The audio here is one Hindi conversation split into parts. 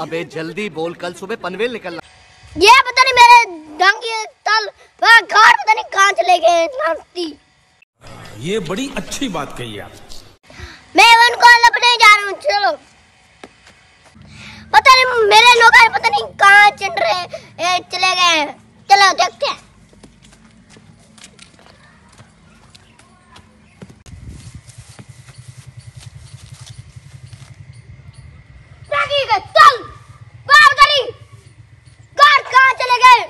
अबे जल्दी बोल, कल सुबह पनवेल निकलना। ये पता नहीं मेरे ढंग की तल घर पता नहीं कहाँ चले गए नास्ती। ये बड़ी अच्छी बात कही आप। मैं उनको लपने जा रहा हूँ। चलो पता नहीं मेरे लोग पता नहीं कहाँ चले गए। चलो देखते हैं। चल कार कहाँ चले गए।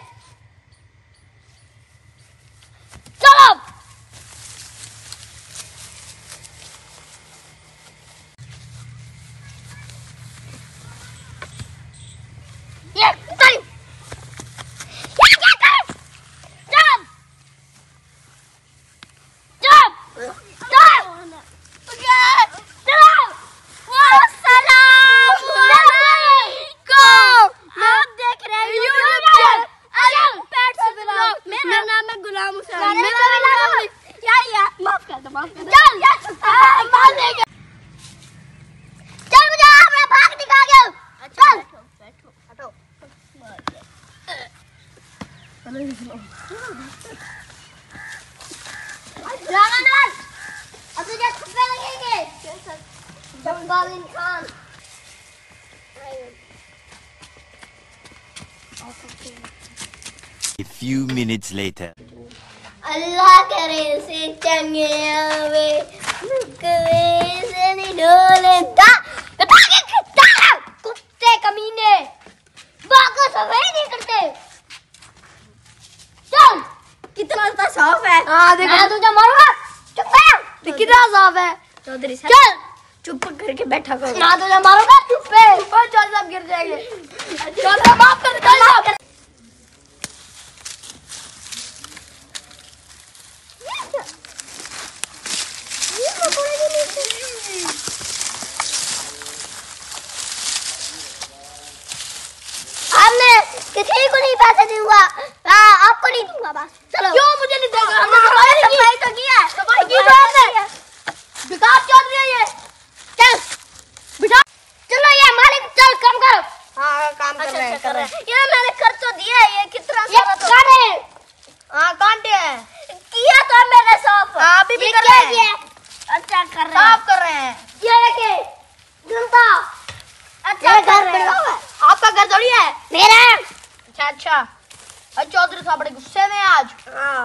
चलो ये चल A few minutes later. अल्लाह करे से चंगे आवे से नहीं डोले कुत्ते कमीने बाका सफाई नहीं करते। चल कितना साफ है। हाँ देखो मैं तुझे मारूंगा। चुप कर। कितना साफ है चौधरी साहब। चल चुप करके बैठा करो। मैं तुझे मारूंगा। चुप है। चौधरी साहब गिर जाएंगे। चौधरी माफ कर दे। किसी को नहीं पैसे दूंगा। आपको नहीं दूंगा बस। चलो क्यों मुझे नहीं देगा? हमने सफाई तो किया है। सफाई की बात है। बेकार चल रही है ये। चल बिठा। चलो ये मालिक चल काम करो। हाँ काम कर रहे हैं। ये मैंने कर तो दिया है। ये कितना सारा तो कांटे। हाँ कांटे हैं। किया तो मैंने साफ। हाँ अभी भी कर रहे हैं। अच्छा कर रहे हैं। साफ कर रहे हैं। ये देखिए जनता अच्छा कर रहे हैं। आपका घर थोड़ी है मेरा। अच्छा चौधरी साहब बड़े गुस्से में आज। हाँ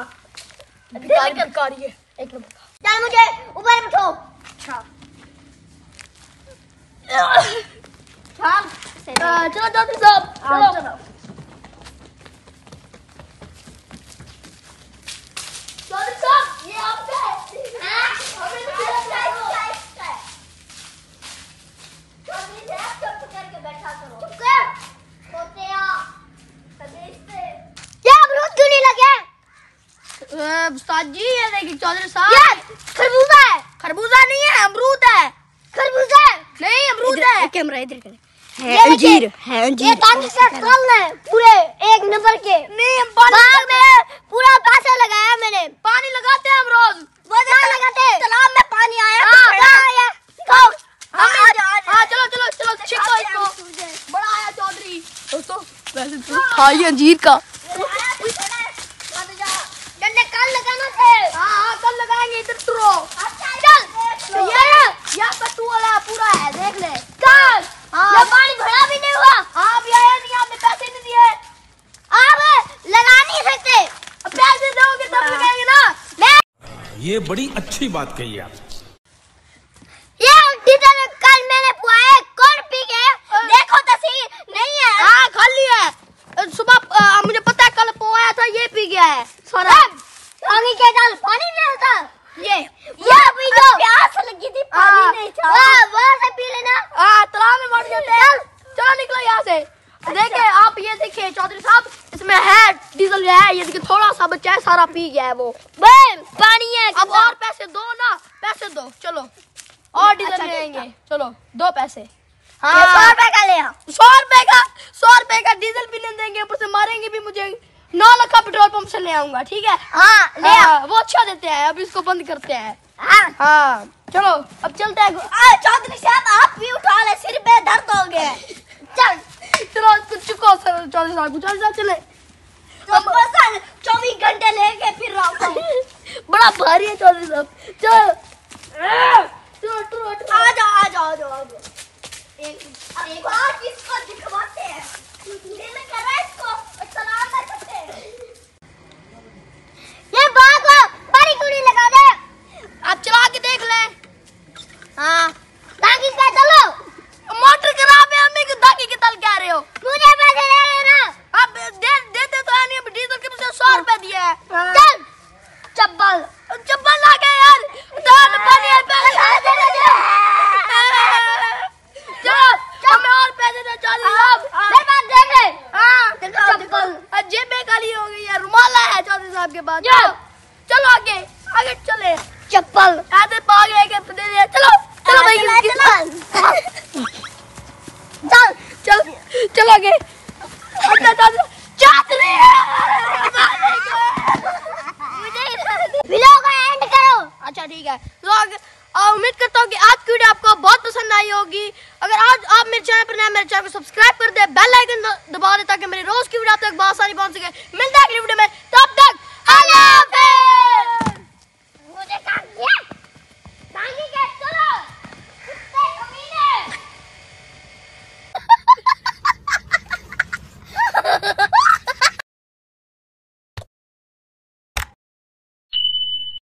अधिकारी है एक नंबर का। चल मुझे ऊपर बिठो। अच्छा चलो चौधरी साहब चलो। चौधरी साहब ये आपका है। चौधरी साहब चुप करके बैठा करो। चुप कर उस्ताद जी। ये देखिए चौधरी साहब खरबूजा है। खरबूजा नहीं है अमरूद है। खरबूजा नहीं अमरूद है। कैमरा इधर कर। है अंजीर है अंजीर। ये ताकि से कल है पूरे एक नंबर के। नहीं बाग में पूरा पैसा लगाया मैंने। पानी लगाते हैं हम रोज। वो लगाते हैं तालाब में पानी आया। हाँ चलो चलो चलो छिड़को इसको। बड़ा आया चौधरी। दोस्तों वैसे तो खाइए अंजीर का। डंडे कल लगाना थे। हाँ कल लगाएंगे। इधर तुरो। चल ये कट्टू वाला पूरा है देख ले। चल ये पानी भरा भी नहीं हुआ। हाँ भी आया नहीं। आपने पैसे नहीं दिए। आप लगा नहीं सकते। पैसे दोगे तब लगाएंगे ना। ये बड़ी अच्छी बात कही आप। ये जिधर कल मैंने पुआया कौन पी गए देखो तो सही। नहीं है। हाँ खाली है। सुबह मुझे पता है कल पोया था ये पी गया है सारा। आगे क्या डाल पानी नहीं होता। ये पी दो। प्यास लगी थी पानी नहीं था। वहाँ से पी लेना। हाँ तालाब में बढ़ जाते हैं। चलो निकलो यहाँ से। देखिए आप ये देखिए चौधरी साहब इसमें है डीजल है। ये देखिए थोड़ा सा बच्चा है सारा पी गया है वो। पानी है। अब और पैसे दो ना। पैसे दो चलो और डीजल ले आएंगे। चलो 2 पैसे। हाँ 100 रुपए का ले। 100 रुपए का डीजल भी नहीं देंगे। ऊपर से मारेंगे भी मुझे। 9 लाख का पेट्रोल पंप से ले आऊंगा। ठीक है। हाँ ले वो अच्छा देते हैं। अब इसको बंद करते हैं। हाँ चलो अब चलते हैं। चौधरी साहब आप भी उठा ले सिर पे दर्द हो गया। चल चलो चुको सर, चौधरी साहब चले। 24 घंटे लेके फिर रहा हूँ। बड़ा भारी है चौधरी साहब। चलो आ जाओ। एक बार इसको दिखवाते हैं। मैंने करा इसको चलाना करते हैं। ये भागो, बड़ी कुड़ी लगा दे। आप चला के देख ले। हाँ ताकि क्या चलो, मोटर खराब है, हमें ताकि के तल क्या रहे हो? मुझे पैसे दे रहे ना। अब देते तो है नहीं, डीजल के मुझे 100 रुपए दिए हैं। चल चप्पल ला के यार, दान पानी है पैसे चलो हमें और पैसे दे चौधरी साहब। मेरे पास देख ले। हाँ चप्पल जेब में खाली हो गई है, रुमाल है चौधरी साहब के पास। चलो आगे चले। चप्पल ऐसे भागे के दे। चलो भाई चलो आगे। वीडियो का एंड करो। अच्छा ठीक है, उम्मीद करता हूँ कि आज की वीडियो आपको बहुत पसंद आई होगी। अगर आज आप मेरे चैनल पर नए, मेरे चैनल को सब्सक्राइब